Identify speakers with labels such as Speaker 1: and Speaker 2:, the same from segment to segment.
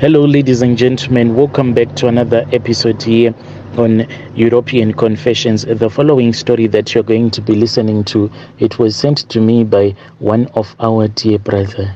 Speaker 1: Hello, ladies and gentlemen. Welcome back to another episode here on European Confessions. The following story that you're going to be listening to, it was sent to me by one of our dear brother.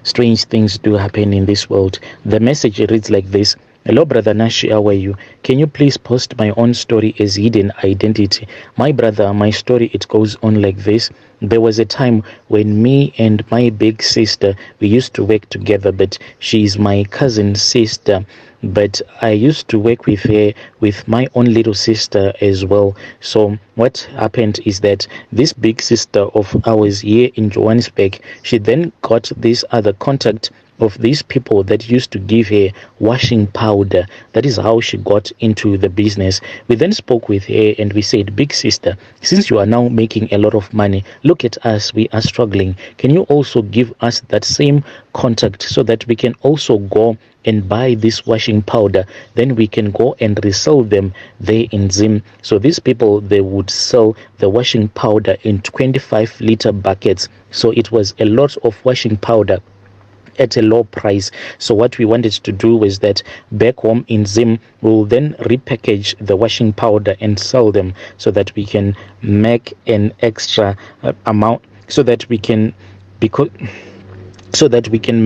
Speaker 1: Strange things do happen in this world. The message reads like this. Hello, Brother Nashi, how are you? Can you please post my own story as hidden identity? My brother, my story, it goes on like this. There was a time when me and my big sister, we used to work together, but she is my cousin sister. But I used to work with her, with my own little sister as well. So what happened is that this big sister of ours here in Johannesburg, she then got this other contact of these people that used to give her washing powder. That is how she got into the business. We then spoke with her and we said, big sister, since you are now making a lot of money, look at us, we are struggling. Can you also give us that same contact so that we can also go and buy this washing powder? Then we can go and resell them there in Zim. So these people, they would sell the washing powder in 25-liter buckets. So it was a lot of washing powder at a low price. So what we wanted to do was that back home in Zim, we'll then repackage the washing powder and sell them so that we can make an extra amount, so that we can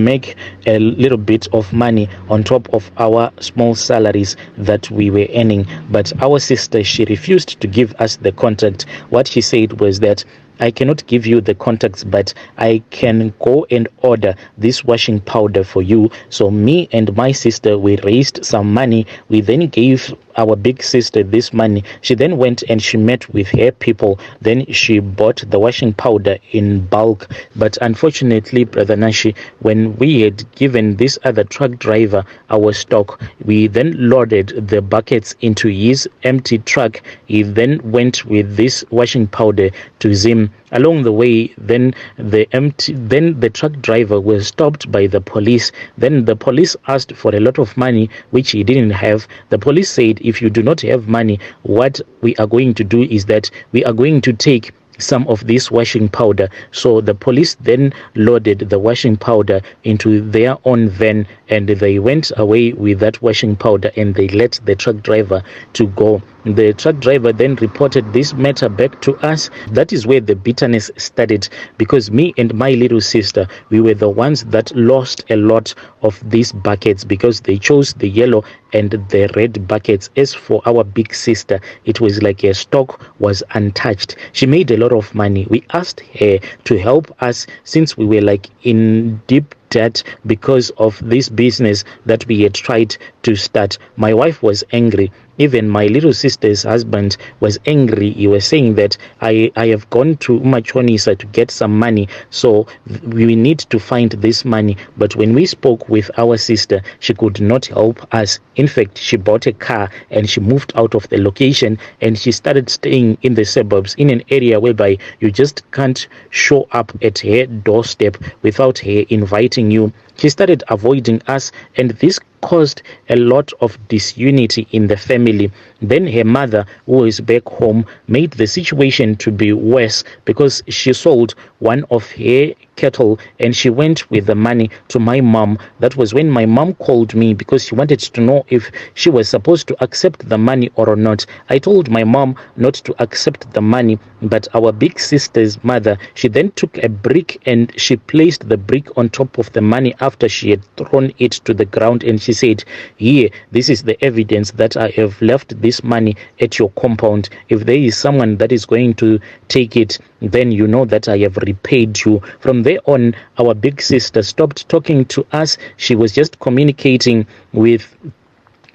Speaker 1: make a little bit of money on top of our small salaries that we were earning. But our sister, she refused to give us the contact. What she said was that, I cannot give you the contacts, but I can go and order this washing powder for you. So me and my sister, we raised some money. We then gave our big sister this money. She then went and she met with her people. Then she bought the washing powder in bulk. But unfortunately, Brother Nashi, when we had given this other truck driver our stock, we then loaded the buckets into his empty truck. He then went with this washing powder to Zim. Along the way, then the truck driver was stopped by the police. Then the police asked for a lot of money, which he didn't have. The police said, if you do not have money, what we are going to do is that we are going to take some of this washing powder. So the police then loaded the washing powder into their own van and they went away with that washing powder and they let the truck driver to go. The truck driver then reported this matter back to us. That is where the bitterness started, because me and my little sister, we were the ones that lost a lot of these buckets because they chose the yellow and the red buckets. As for our big sister, it was like her stock was untouched. She made a lot of money. We asked her to help us since we were like in deep debt because of this business that we had tried to start. My wife was angry. Even my little sister's husband was angry. He was saying that I have gone to Umachonisa to get some money, so we need to find this money. But when we spoke with our sister, she could not help us. In fact, she bought a car and she moved out of the location and she started staying in the suburbs, in an area whereby you just can't show up at her doorstep without her inviting you. She started avoiding us, and this caused a lot of disunity in the family. Then her mother, who is back home, made the situation to be worse because she sold one of her cattle and she went with the money to my mom. That was when my mom called me because she wanted to know if she was supposed to accept the money or not. I told my mom not to accept the money, but our big sister's mother, she then took a brick and she placed the brick on top of the money after she had thrown it to the ground, and she said, here, this is the evidence that I have left this money at your compound. If there is someone that is going to take it, then you know that I have repaid you. From there on, our big sister stopped talking to us. She was just communicating with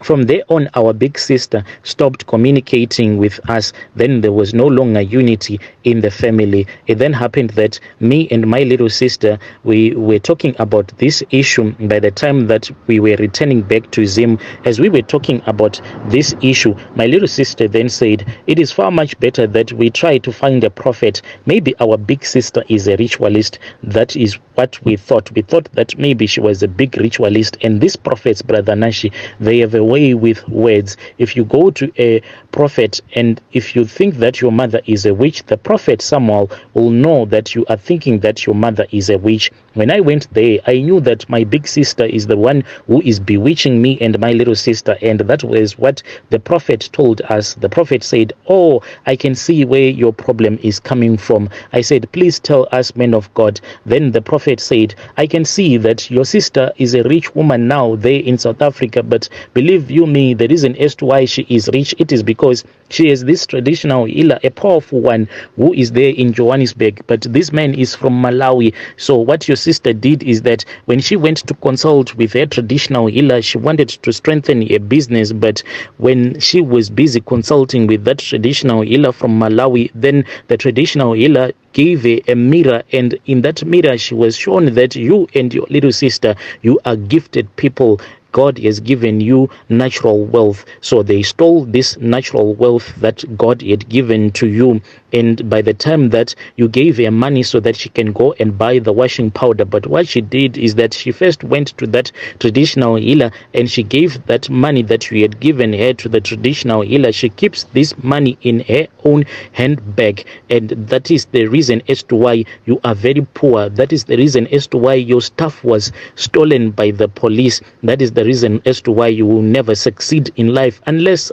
Speaker 1: From there on, our big sister stopped communicating with us. Then there was no longer unity in the family. It then happened that me and my little sister, we were talking about this issue by the time that we were returning back to Zim. As we were talking about this issue, my little sister then said, it is far much better that we try to find a prophet. Maybe our big sister is a ritualist. That is what we thought. We thought that maybe she was a big ritualist. And these prophets, Brother Nashi, they have a away with words. If you go to a prophet and if you think that your mother is a witch, the prophet Samuel will know that you are thinking that your mother is a witch. When I went there, I knew that my big sister is the one who is bewitching me and my little sister, and that was what the prophet told us. The prophet said, "Oh, I can see where your problem is coming from." I said, "Please tell us, men of God." Then the prophet said, "I can see that your sister is a rich woman now there in South Africa, but believe you me, the reason as to why she is rich, it is because she has this traditional healer, a powerful one, who is there in Johannesburg, but this man is from Malawi. So what your sister did is that when she went to consult with her traditional healer, she wanted to strengthen her business, but when she was busy consulting with that traditional healer from Malawi, then the traditional healer gave her a mirror, and in that mirror she was shown that you and your little sister, you are gifted people. God has given you natural wealth. So they stole this natural wealth that God had given to you. And by the time that you gave her money so that she can go and buy the washing powder, but what she did is that she first went to that traditional healer and she gave that money that you had given her to the traditional healer. She keeps this money in her own handbag, and that is the reason as to why you are very poor. That is the reason as to why your stuff was stolen by the police. That is the reason as to why you will never succeed in life unless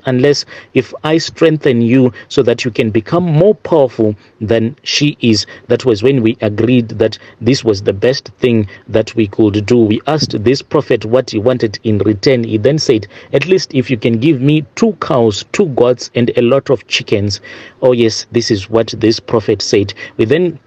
Speaker 1: if I strengthen you so that you can become more powerful than she is. That was when we agreed that this was the best thing that we could do. We asked this prophet what he wanted in return. He then said, "At least if you can give me 2 cows, 2 goats, and a lot of chickens." Oh yes, this is what this prophet said. We then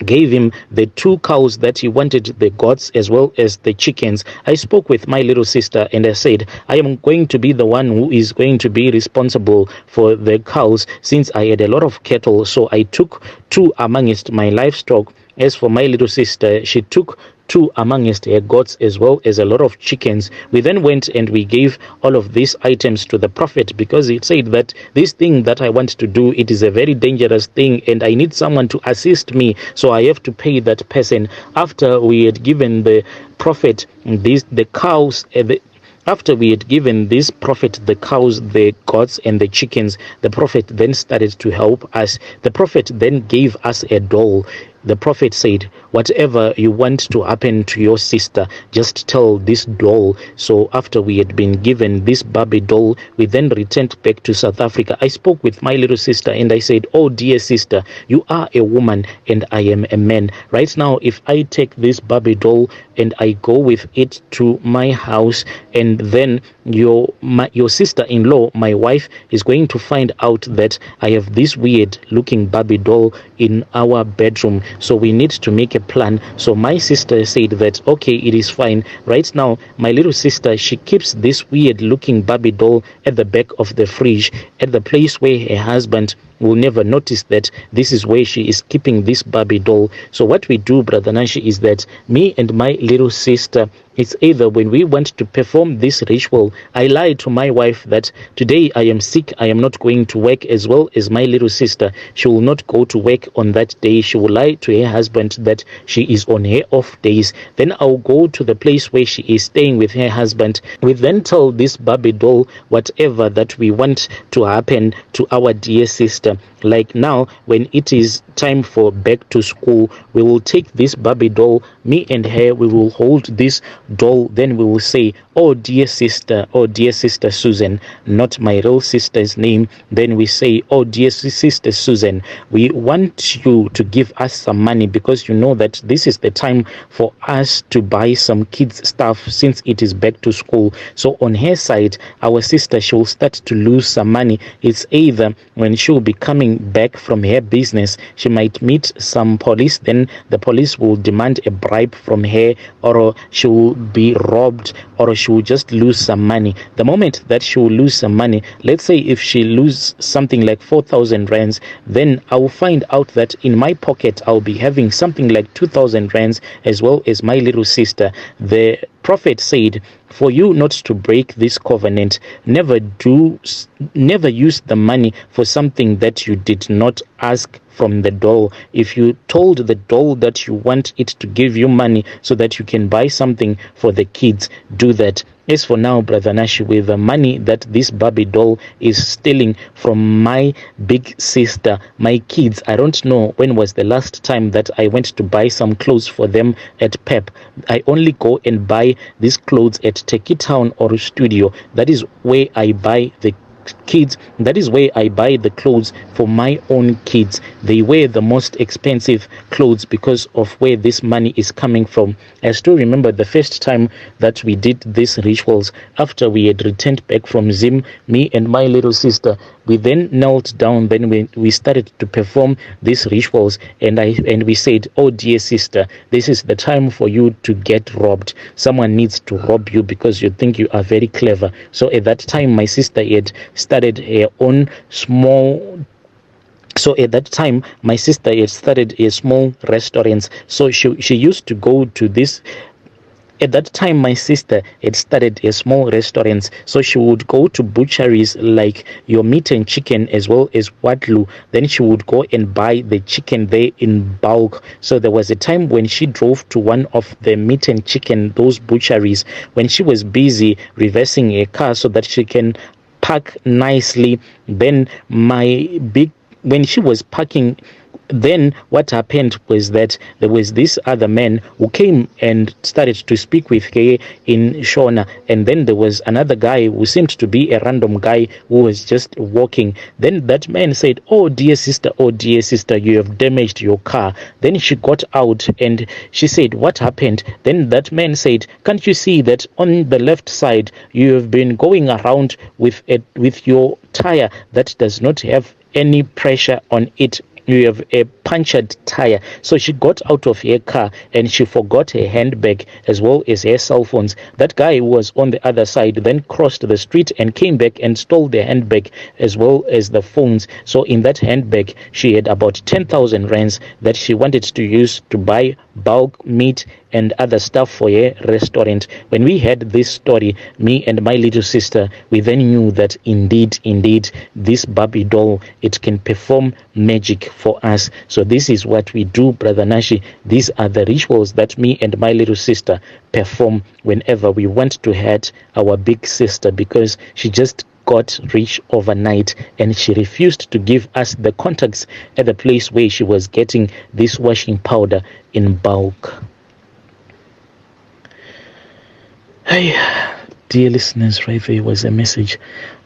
Speaker 1: gave him the 2 cows that he wanted, the goats as well as the chickens. I spoke with my little sister and I said, I am going to be the one who is going to be responsible for the cows, since I had a lot of cattle. So I took 2 amongst my livestock. As for my little sister, she took 2 amongst her goats as well as a lot of chickens. We then went and we gave all of these items to the prophet, because he said that this thing that I want to do, it is a very dangerous thing and I need someone to assist me, so I have to pay that person. After we had given the prophet the cows, after we had given this prophet the cows, the goats, and the chickens, the prophet then started to help us. The prophet then gave us a doll. The prophet said, whatever you want to happen to your sister, just tell this doll. So after we had been given this Barbie doll, we then returned back to South Africa. I spoke with my little sister and I said, oh dear sister, you are a woman and I am a man. Right now, if I take this Barbie doll and I go with it to my house, and then your sister-in-law, my wife, is going to find out that I have this weird looking Barbie doll in our bedroom. So we need to make a plan. So my sister said that, okay, it is fine. Right now, my little sister, she keeps this weird looking Barbie doll at the back of the fridge, at the place where her husband will never notice that this is where she is keeping this Barbie doll. So what we do, Brother Nashi, is that me and my little sister, it's either when we want to perform this ritual, I lie to my wife that today I am sick, I am not going to work, as well as my little sister. She will not go to work on that day. She will lie to her husband that she is on her off days. Then I'll go to the place where she is staying with her husband. We then tell this Barbie doll whatever that we want to happen to our dear sister. Like now, when it is time for back to school, we will take this Barbie doll, me and her, we will hold this doll, then we will say, oh dear sister Susan, not my real sister's name. Then we say, oh dear sister Susan, we want you to give us some money, because you know that this is the time for us to buy some kids stuff since it is back to school. So on her side, our sister, she will start to lose some money. It's either when she will be coming back from her business, she might meet some police, then the police will demand a bribe from her, or she will be robbed, or she will just lose some money. The moment that she will lose some money, let's say if she loses something like 4,000 rands, then I will find out that in my pocket I'll be having something like 2,000 rands, as well as my little sister. The prophet said, for you not to break this covenant, never use the money for something that you did not ask from the doll. If you told the doll that you want it to give you money so that you can buy something for the kids, do that. As for now, Brother Nashi, with the money that this Barbie doll is stealing from my big sister, my kids, I don't know when was the last time that I went to buy some clothes for them at Pep. I only go and buy these clothes at Teki Town or Studio. That is where I buy the kids. That is where I buy the clothes for my own kids. They wear the most expensive clothes because of where this money is coming from. I still remember the first time that we did these rituals after we had returned back from Zim, me and my little sister. We then knelt down, then we started to perform these rituals, and we said, oh dear sister, this is the time for you to get robbed. Someone needs to rob you because you think you are very clever. So at that time my sister had started her own small my sister had started a small restaurant. So she used to go to this. At that time, my sister had started a small restaurant, so she would go to butcheries like your meat and chicken as well as Wadlu. Then she would go and buy the chicken there in bulk. So there was a time when she drove to one of the meat and chicken, those butcheries, when she was busy reversing a car so that she can park nicely. Then when she was parking, then what happened was that there was this other man who came and started to speak with her in Shona, and then there was another guy who seemed to be a random guy who was just walking. Then that man said, oh dear sister, you have damaged your car. Then she got out and she said, what happened? Then that man said, can't you see that on the left side you have been going around with your tire that does not have any pressure on it? You have a punctured tire. So she got out of her car and she forgot her handbag as well as her cell phones. That guy who was on the other side then crossed the street and came back and stole the handbag as well as the phones. So in that handbag she had about 10,000 rands that she wanted to use to buy bulk meat and other stuff for a restaurant. When we heard this story, me and my little sister, we then knew that indeed, this Barbie doll, it can perform magic for us. So this is what we do, Brother Nashi. These are the rituals that me and my little sister perform whenever we want to hurt our big sister, because she just got rich overnight and she refused to give us the contacts at the place where she was getting this washing powder in bulk. Hey, dear listeners, right there was a message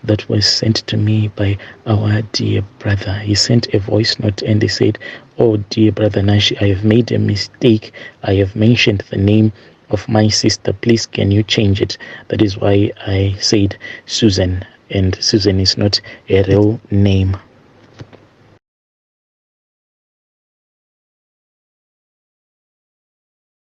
Speaker 1: that was sent to me by our dear brother. He sent a voice note and he said, oh dear Brother Nashi, I have made a mistake. I have mentioned the name of my sister. Please can you change it? That is why I said Susan, and Susan is not a real name.